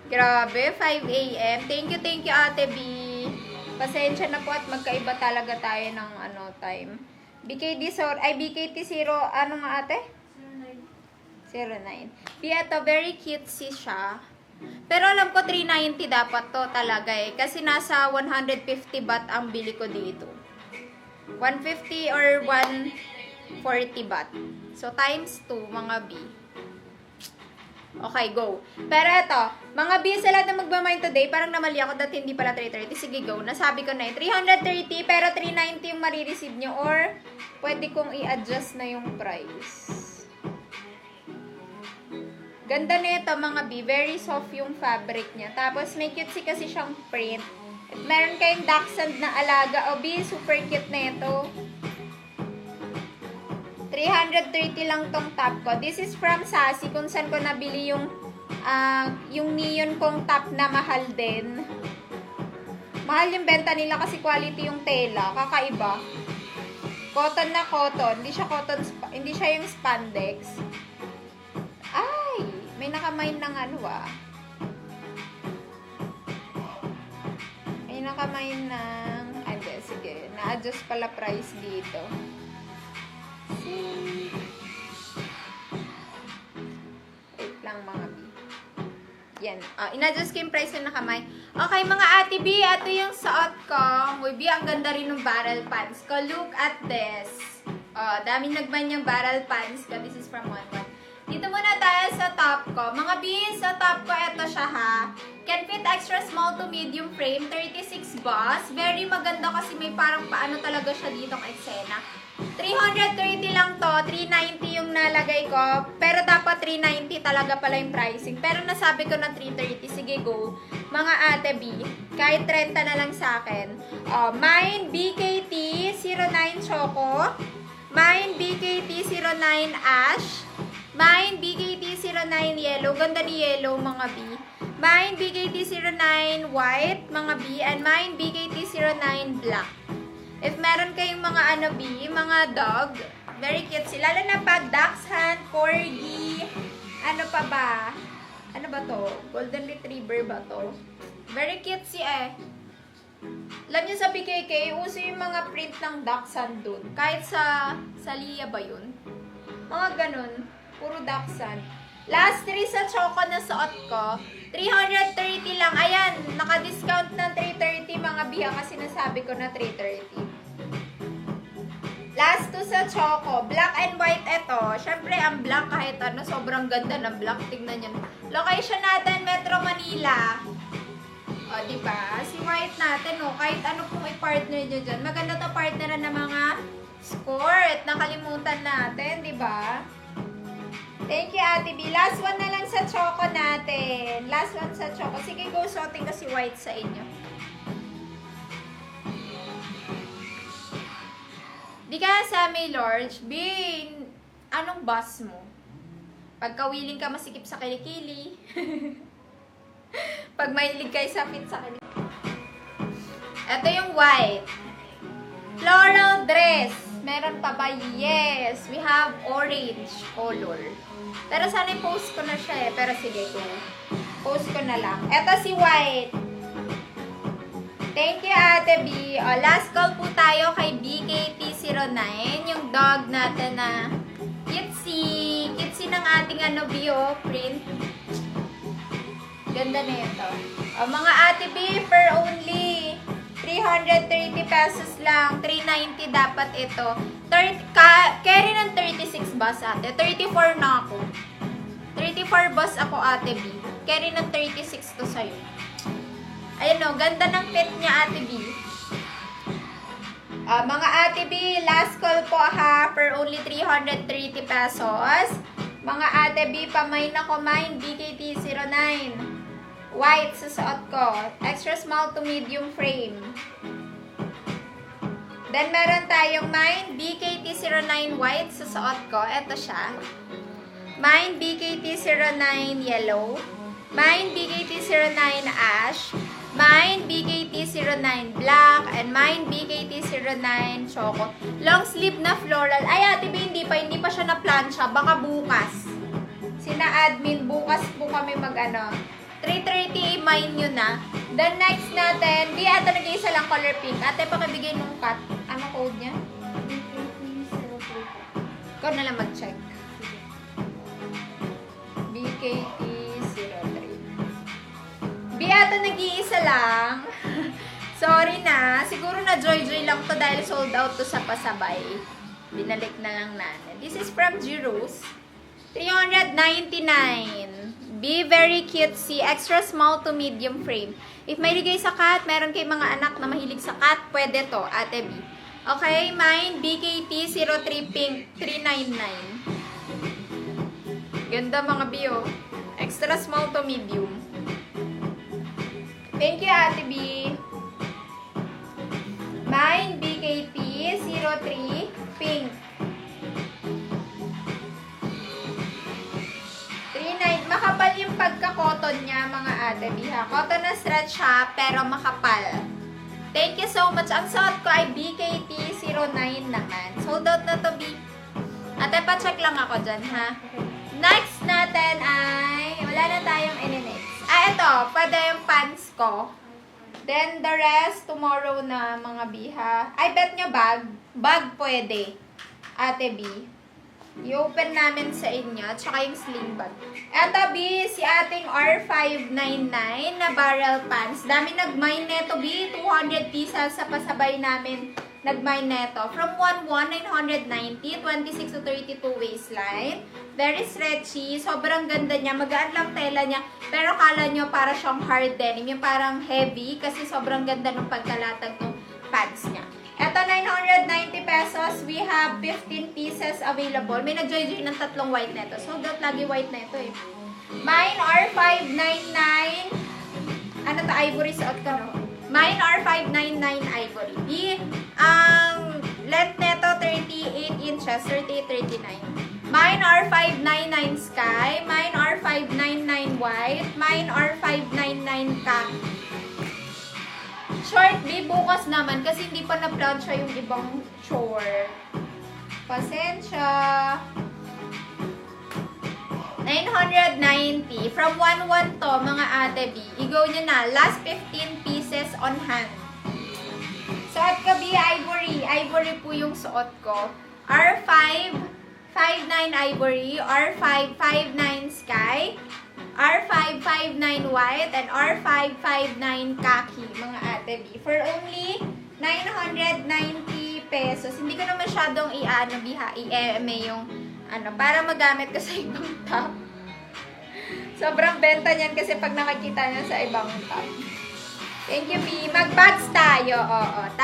Grabe, 5 AM. Thank you Ate B. Pasensya na po at magkaiba talaga tayo ng time. BKT0, ano nga ate? 09. Ito, very cutesy siya. Pero alam ko 390 dapat to talaga eh. Kasi nasa 150 baht ang bili ko dito. 150 or 140 baht. So, times 2, mga B. Okay, go. Pero ito, mga B, sa lahat na magmamind today, parang namali ako dahil hindi pala 330. Sige, go. Nasabi ko na eh. 330, pero 390 yung marireceive nyo or pwede kong i-adjust na yung price. Ganda nito mga B. Very soft yung fabric niya. Tapos may cutesy kasi siyang print. At meron kayong dachshund na alaga. O B, super cute na ito. 330 lang tong top ko. This is from Sassy kung saan ko nabili yung neon kong top na mahal din. Mahal yung benta nila kasi quality yung tela. Kakaiba. Cotton na cotton. Hindi siya yung spandex. Ay! May nakamain ng May nakamain ng sige. Na-adjust pala price dito. Wait lang mga B. Yan. In-adjust ko yung price na nakamay. Okay mga ate B, ito yung suot ko. Uy B, ang ganda rin ng barrel pants ko. Look at this. Daming nagban yung barrel pants ko. This is from 11. Dito muna tayo sa top ko. Mga B, sa top ko, ito siya ha. Can fit extra small to medium frame. 36 boss. Very maganda kasi may parang paano talaga siya dito kay eksena. 330 lang to. 390 yung nalagay ko. Pero dapat 390 talaga pala yung pricing. Pero nasabi ko na 330. Sige, go. Mga ate B. Kahit 30 na lang sa akin. Mine BKT 09 Choco. Mine BKT 09 Ash. Mine BKT 09 Yellow. Ganda ni Yellow, mga B. Mine BKT 09 White, mga B. And mine BKT 09 Black. If meron kayong mga B, mga dog, very cute sila. Lalo na pag dachshund, corgi, ano pa ba? Ano ba to? Golden Retriever ba to? Very cute Alam nyo sa BKK, uso yung mga print ng dachshund dun. Kahit sa Lia ba yun? Mga ganun. Puro dachshund. Last 3 sa Choco na suot ko. 330 lang. Ayan, naka-discount ng 330 mga biya kasi nasabi ko na 330. Last 2 sa Choco. Black and white ito. Siyempre, ang black kahit sobrang ganda ng black. Tingnan nyo. Location natin, Metro Manila. O, diba? Si white natin, kahit ano pong i-partner nyo dyan. Maganda to partneran ng mga skirt. Nakalimutan natin, diba? Thank you, Ate B. Last one na lang sa Choco natin. Last one sa Choco. Sige, go suotin kasi white sa inyo. Di ka sa may large. B, anong boss mo? Pagka-willing ka masikip sa kilikili. Pag mahilig kayo sa fit sa kilikili. Ito yung white. Floral dress. Meron pa ba? Yes. We have orange color. Pero sana i-post ko na siya Pero sige, go. Post ko na lang. Ito si white. Thank you, Ate B. Last call po tayo kay BKT09. Yung dog natin na cutesy. Cutesy ng ating print. Ganda na ito. Mga Ate B, per only 330 pesos lang. 390 dapat ito. Carry ng 36 boss ate. 34 na ako. 34 boss ako ate B. Carry ng 36 to sa'yo. Ayun ganda ng fit niya ate B. Mga ate B, last call po ha. For only 330 pesos. Mga ate B, pamain ako mine. BKT09. White sa suot ko. Extra small to medium frame. Then, meron tayong mine BKT09 white sa suot ko. Ito siya. Mine BKT09 yellow. Mine BKT09 ash. Mine, BKT09 Black. And mine, BKT09 Choco. Long sleeve na floral. Ay, Ate B, hindi pa siya na-plancha. Baka bukas. Sina admin, bukas po kami mag-ano. 3:30 mine yun na. Then next natin, di ata nag-iisa lang color pink. Ate, pakibigay nung cut. Ano code niya? Ikaw na lang mag-check. BKT03. Di ata nag-iisa lang. Sorry na. Siguro na joy-joy lang to dahil sold out to sa pasabay. Binalik na lang natin. This is from Giros. 399. Be very cutesy. Extra small to medium frame. If may ligay sa cat, meron kay mga anak na mahilig sa cat, pwede to, Ate B. Okay, mine, BKT03 Pink, 399. Ganda mga bio. Extra small to medium. Thank you, Ate B. Mine, BKT03 Pink. 3.9. Makapal yung pagka-cotton niya, mga ate B, ha? Cotton na stretch siya, pero makapal. Thank you so much. Ang suot ko ay BKT09 naman. Sold out na to, B. Ate, pa-check lang ako dyan, ha? Next natin ay, wala na tayong ini-next. Ah, ito, pwede yung pants ko. Then, the rest, tomorrow na, mga B, ha? Ay, bet nyo bag? Bag pwede, Ate B. I-open namin sa inyo, tsaka yung sling bag. Eto, B, si ating R599 na barrel pants. Dami nag-mine neto, B. 200 pieces sa pasabay namin nag-mine neto. From 11,990, 26 to 32 waistline. Very stretchy. Sobrang ganda niya. Magaan lang tela niya. Pero kala nyo para siyang hard denim. Yung parang heavy kasi sobrang ganda ng pagkalatag ng pants niya. Ito, 990 pesos. We have 15 pieces available. May nag-joy-joy ng tatlong white neto. So, lagi white neto eh. Mine R599. Ano to? Ivory suot ko, no? Mine R599 Ivory. Ang length neto, 38 inches. 38, 39. Mine R599 Sky. Mine R599 White. Mine R599 Khaki. Short B, bukas naman kasi hindi pa na-plancha yung ibang short. Pasensya. 990. From 11 to, mga ate B. I-go nyo na. Last 15 pieces on hand. Suot ko B, Ivory. Ivory po yung suot ko. R559 Ivory. R559 Sky. R559 White and R559 Khaki, mga ate B. For only 990 pesos. Hindi ko na masyadong i-eme yung para magamit ko sa ibang top. Sobrang benta niyan kasi pag nakikita niya sa ibang top. Thank you, B. Mag-bags tayo. Oo.